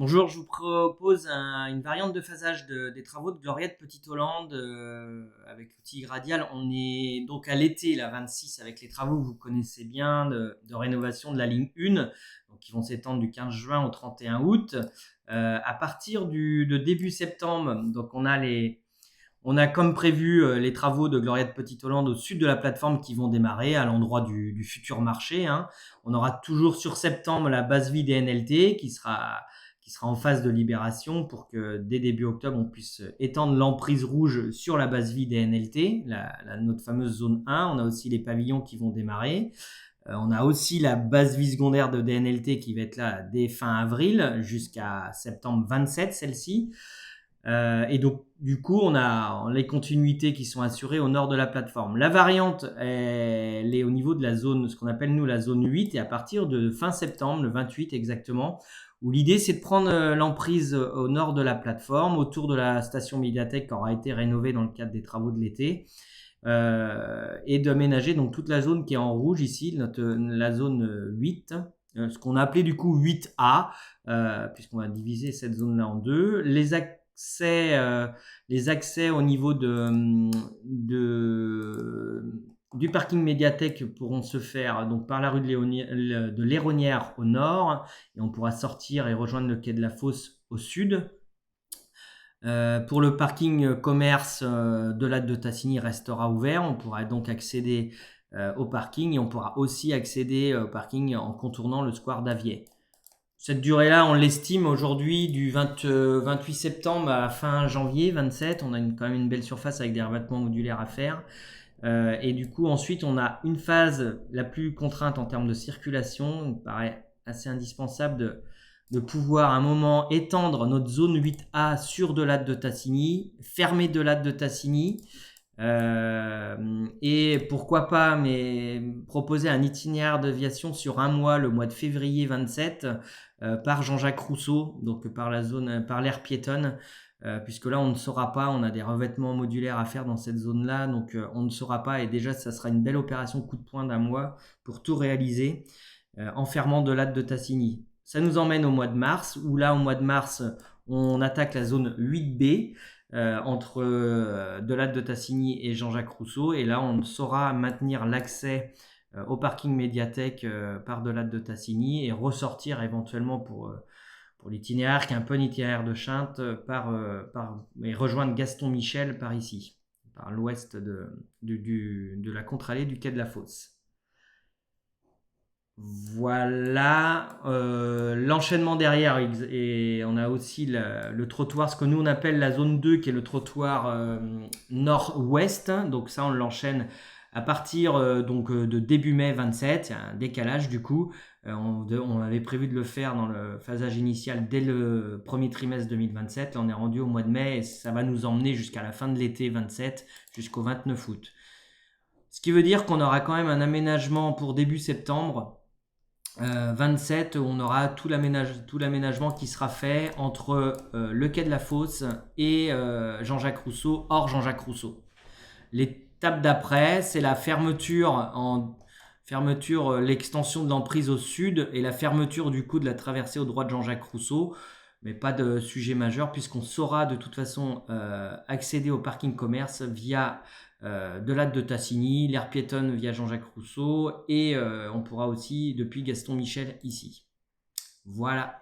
Bonjour, je vous propose une variante de phasage des travaux de Gloriette Petite Hollande avec l'outil Gradial. On est donc à l'été, la 26, avec les travaux que vous connaissez bien de rénovation de la ligne 1, donc qui vont s'étendre du 15 juin au 31 août. À partir de début septembre, donc on a comme prévu les travaux de Gloriette Petite Hollande au sud de la plateforme qui vont démarrer à l'endroit du futur marché, hein. On aura toujours sur septembre la base vie des NLT qui sera en phase de libération pour que dès début octobre, on puisse étendre l'emprise rouge sur la base vie des NLT, notre fameuse zone 1. On a aussi les pavillons qui vont démarrer. On a aussi la base vie secondaire de DNLT qui va être là dès fin avril jusqu'à septembre 27, celle-ci. Et donc, du coup, on a les continuités qui sont assurées au nord de la plateforme. La variante, elle est au niveau de la zone, ce qu'on appelle nous la zone 8, et à partir de fin septembre, le 28 exactement, où l'idée c'est de prendre l'emprise au nord de la plateforme, autour de la station médiathèque qui aura été rénovée dans le cadre des travaux de l'été, et d'aménager donc toute la zone qui est en rouge ici, la zone 8, ce qu'on a appelé du coup 8A, puisqu'on va diviser cette zone-là en deux. Les accès au niveau du parking médiathèque pourront se faire donc par la rue de l'Héronnière au nord, et on pourra sortir et rejoindre le quai de la Fosse au sud. Pour le parking commerce de l'Ade de Tassigny restera ouvert. On pourra donc accéder au parking, et on pourra aussi accéder au parking en contournant le square d'Avier. Cette durée-là, on l'estime aujourd'hui du 28 septembre à fin janvier 27. On a quand même une belle surface avec des revêtements modulaires à faire. Et du coup, ensuite, on a une phase la plus contrainte en termes de circulation. Il me paraît assez indispensable de pouvoir à un moment étendre notre zone 8A sur Delade de Tassigny, fermer Delade de Tassigny, et pourquoi pas mais proposer un itinéraire d'aviation sur un mois, le mois de février 27, par Jean-Jacques Rousseau, donc par l'aire piétonne, puisque là on ne saura pas, on a des revêtements modulaires à faire dans cette zone-là, donc on ne saura pas, et déjà ça sera une belle opération coup de poing d'un mois pour tout réaliser, en fermant Delade de Tassigny. Ça nous emmène au mois de mars, où là au mois de mars on attaque la zone 8B, entre Delade de Tassigny et Jean-Jacques Rousseau, et là on saura maintenir l'accès au parking médiathèque par Delade de Tassigny, et ressortir éventuellement pour l'itinéraire qui est un peu un itinéraire de Chinte et rejoindre Gaston Michel par ici, par l'ouest de la contre-allée du quai de la Fosse. Voilà, l'enchaînement derrière, et on a aussi le trottoir, ce que nous on appelle la zone 2, qui est le trottoir nord-ouest. Donc ça, on l'enchaîne à partir de début mai 27. Il y a un décalage du coup. On avait prévu de le faire dans le phasage initial dès le premier trimestre 2027. Là, on est rendu au mois de mai, et ça va nous emmener jusqu'à la fin de l'été 27, jusqu'au 29 août. Ce qui veut dire qu'on aura quand même un aménagement pour début septembre 27, on aura tout l'aménagement qui sera fait entre le quai de la Fosse et Jean-Jacques Rousseau, hors Jean-Jacques Rousseau. L'étape d'après, c'est la l'extension de l'emprise au sud, et la fermeture du coup de la traversée au droit de Jean-Jacques Rousseau, mais pas de sujet majeur, puisqu'on saura de toute façon accéder au parking commerce via Delade de Tassigny, l'aire piétonne via Jean-Jacques Rousseau, et on pourra aussi depuis Gaston Michel ici. Voilà.